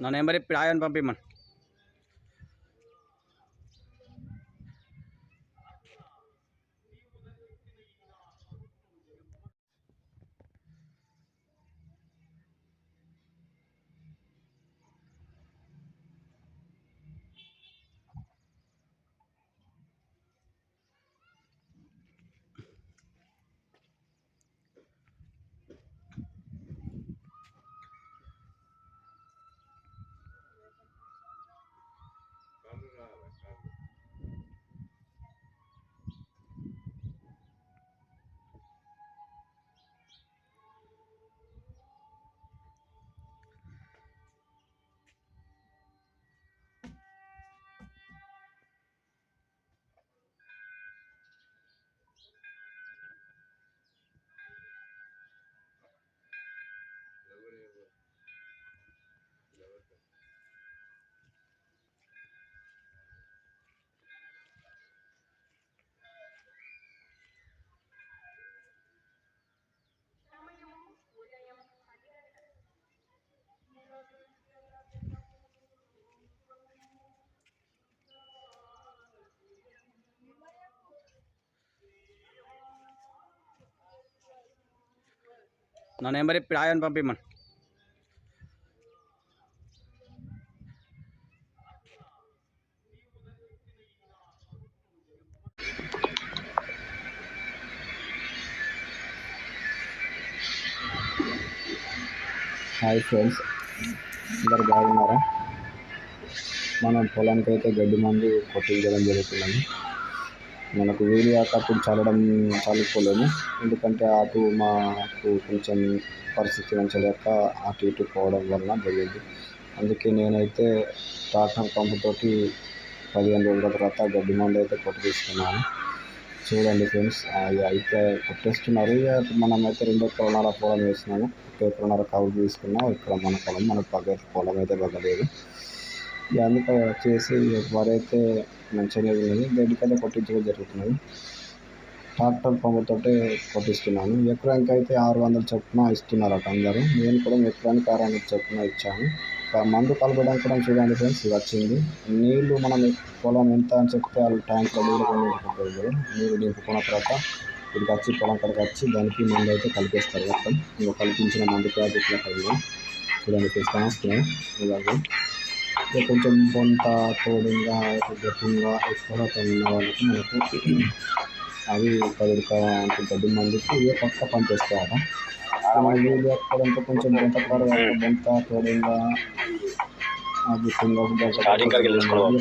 నా నెంబర్ ఇప్పుడు ఆయన పంపిమ్మను. నా నెంబర్ ఇప్పుడు ఆయన పంపిమ్మను. హాయ్ ఫ్రెండ్స్, అందరు బాగున్నారా? మనం పొలానికి అయితే గడ్డి మందు కొట్టించడం జరుగుతుందని మనకు వీడియో అప్పుడు చల్లుకోలేము, ఎందుకంటే అటు మాకు కొంచెం పరిస్థితి మంచలేక అటు ఇటు పోవడం వలన జరిగింది. అందుకే నేనైతే ట్రాక్టర్ పంపుతోటి 15 రోజుల తర్వాత గడ్డి మందు అయితే కొట్టి తీసుకున్నాను. చూడండి ఫ్రెండ్స్, అయితే కొట్టేస్తున్నారు. ఇక మనమైతే 2 ఎకరాల పొలం వేస్తున్నాము. 1 ఎకరన్నర కౌలు తీసుకున్నాం. ఇక్కడ మన పొలం, మన పక్క పొలం అయితే బగ్గలేదు. ఇక అందుకే వచ్చేసి వరైతే మంచిగానే ఉన్నది. గడ్డికైతే కొట్టించడం జరుగుతున్నది. ట్రాక్టర్ పంపుతోటే కొట్టిస్తున్నాను. ఎకరానికి అయితే 600 చొప్పున ఇస్తున్నారట అందరూ. నేను కూడా ఎకరానికి 600 చొప్పున ఇచ్చాను. మందు కలపడానికి కూడా చూడండి ఫ్రెండ్స్, వచ్చింది. నీళ్లు మనం పొలం ఎంత అని చెప్తే వాళ్ళు ట్యాంక్లో నీళ్ళు నింపుకుంటారు. నీళ్ళు నింపుకున్న తర్వాత ఇక్కడికి వచ్చి పొలం కడికి వచ్చి దానికి మందు అయితే కలిపేస్తారు. మొత్తం ఇంకా కల్పించిన మందు ప్యాకెట్లో కలిగి చూడండి ఫ్రెండ్స్, కాస్తున్నాయి. ఇలాగే కొంచెం కొంత తోడుగా గట్టిగా ఎక్కువగా ఉన్న వాళ్ళకి మనకు అవి 10 గడ్డి మందుకి ఏ పక్క పనిచేస్తాయట. వీళ్ళు ఎక్కడంతో కొంచెం బొంత బొంత తోడుగా అది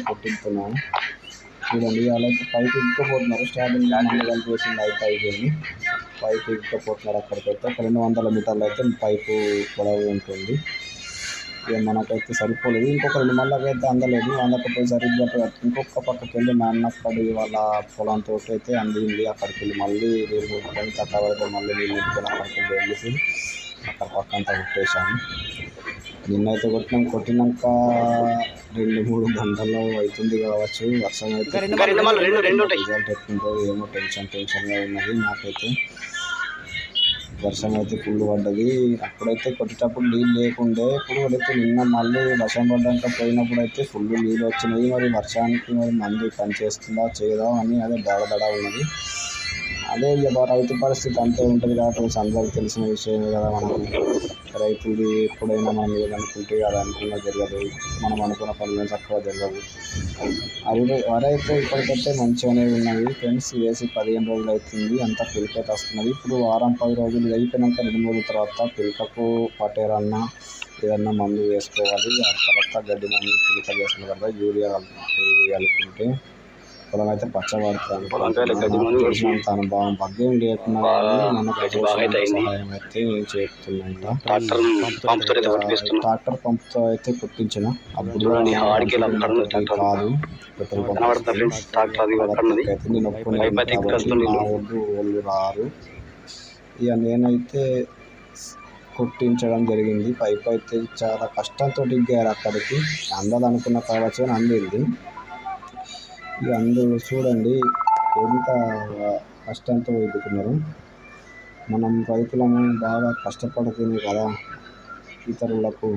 కొట్టిస్తున్నాను. చూడండి, అలా అయితే పైపు ఇక్కపోతున్నారు. స్టార్టింగ్ మండలం చేసింది అయితే అయిపోయింది. పైపు ఇక్కపోతున్నారు. అక్కడికైతే 200 మీటర్లు అయితే పైపు పొడవు ఉంటుంది. ఇక మనకైతే సరిపోలేదు. ఇంకొక 2 మళ్ళకైతే అందలేదు. అందకపోయి సరిగ్గా ఇంకొక పక్కకి వెళ్ళి మా అన్నక్కడి వాళ్ళ పొలంతో అయితే అందింది. అక్కడికి వెళ్ళి మళ్ళీ నీళ్ళు నింపుకొని తక్కువ మళ్ళీ నీళ్ళు నింపుకొని అక్కడికి వెళ్ళేసి అక్కడ పక్క అంతా కొట్టేశాను. నిన్నైతే కొట్టినాక 2-3 గంటల్లో అవుతుంది కావచ్చు. వర్షం అయితే రిజల్ట్ ఎట్లుందో ఏమో టెన్షన్గా ఉన్నది నాకైతే. వర్షం అయితే ఫుల్ పడ్డది. అప్పుడైతే కొట్టేటప్పుడు నీళ్ళు లేకుండే. ఇప్పుడు అయితే నిన్న మళ్ళీ వర్షం పడ్డాక పోయినప్పుడు అయితే ఫుల్ నీళ్ళు వచ్చినాయి. మరి వర్షానికి మరి మందు పనిచేస్తుందా చేయదా అని అదే దడ ఉన్నది. అదే ఇక రైతు పరిస్థితి అంతే ఉంటుంది కాబట్టి అందరికీ తెలిసిన విషయమే కదా. మనకు రైతులు ఎప్పుడైనా మనం ఏదనుకుంటే అది అనుకున్నా జరగదు. మనం అనుకున్న పనులు తక్కువ జరగదు. వరైతే ఇప్పటికైతే మంచిగానే ఉన్నది ఫ్రెండ్స్. వేసి 15 రోజులు అవుతుంది. అంతా పిలకైతే వస్తున్నది. ఇప్పుడు వారం 10 రోజులు అయిపోయినాక 2 రోజుల తర్వాత పిలకకు పట్టేరన్నా ఏదన్నా మందు వేసుకోవాలి. ఆ తర్వాత గడ్డి మందు పిలక వేసుకున్న తర్వాత యూరియా కలుపుకుంటే పొలం అయితే పచ్చబడుతుంది. తెలిసినంత అనుభవం భాగ్యం లేకున్నా సహాయం అయితే నేను చేస్తున్నాను. ట్రాక్టర్ పంపుతో అయితే కొట్టించిన అప్పుడు కాదు నేను ఒప్పుకునే రారు. ఇక నేనైతే కొట్టించడం జరిగింది. పైపు అయితే చాలా కష్టంతో దిగారు. అక్కడికి అందాలనుకున్న కావచ్చు అని అందింది. ఇక అందరూ చూడండి ఎంత కష్టంతో ఎదుగుతున్నారు. మనం రైతులము బాగా కష్టపడుతుంది కదా ఇతరులకు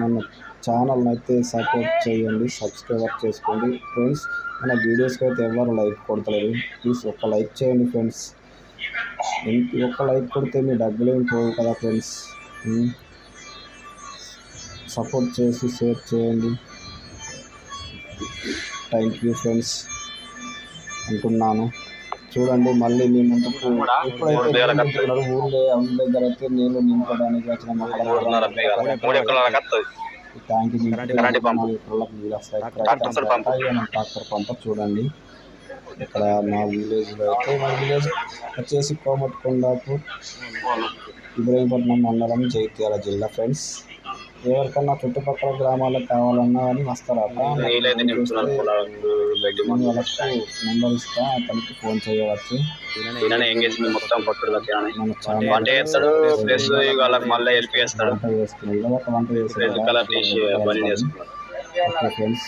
మన ఛానల్ని అయితే సపోర్ట్ చేయండి, సబ్స్క్రైబ్ చేసుకోండి ఫ్రెండ్స్. మన వీడియోస్కి అయితే ఎవరు లైక్ కొడతలేరు, ప్లీజ్ ఒక లైక్ చేయండి ఫ్రెండ్స్. ఒక లైక్ కొడితే మీ డబ్బులేం పోవు కదా ఫ్రెండ్స్. సపోర్ట్ చేసి షేర్ చేయండి. థ్యాంక్ యూ ఫ్రెండ్స్ అంటున్నాను. చూడండి మళ్ళీ మీ ముందుకు ఎప్పుడైతే ఊళ్ళో అవుల దగ్గర అయితే నీళ్ళు నింపడానికి వచ్చిన ట్రాక్టర్ పంట. చూడండి ఇక్కడ మా విలేజ్లో అయితే, మా విలేజ్ వచ్చేసి కోమటికొండాపూర్, ఇబ్రహీంపట్నం మండలం, జగిత్యాల జిల్లా ఫ్రెండ్స్. ఎవరికన్నా చుట్టుపక్కల గ్రామాలకు కావాలన్నా కానీ వస్తారా, వాళ్ళకు నెంబర్ ఇస్తా, అతనికి ఫోన్ చేయవచ్చు. వంట చేసుకుని ఓకే ఫ్రెండ్స్.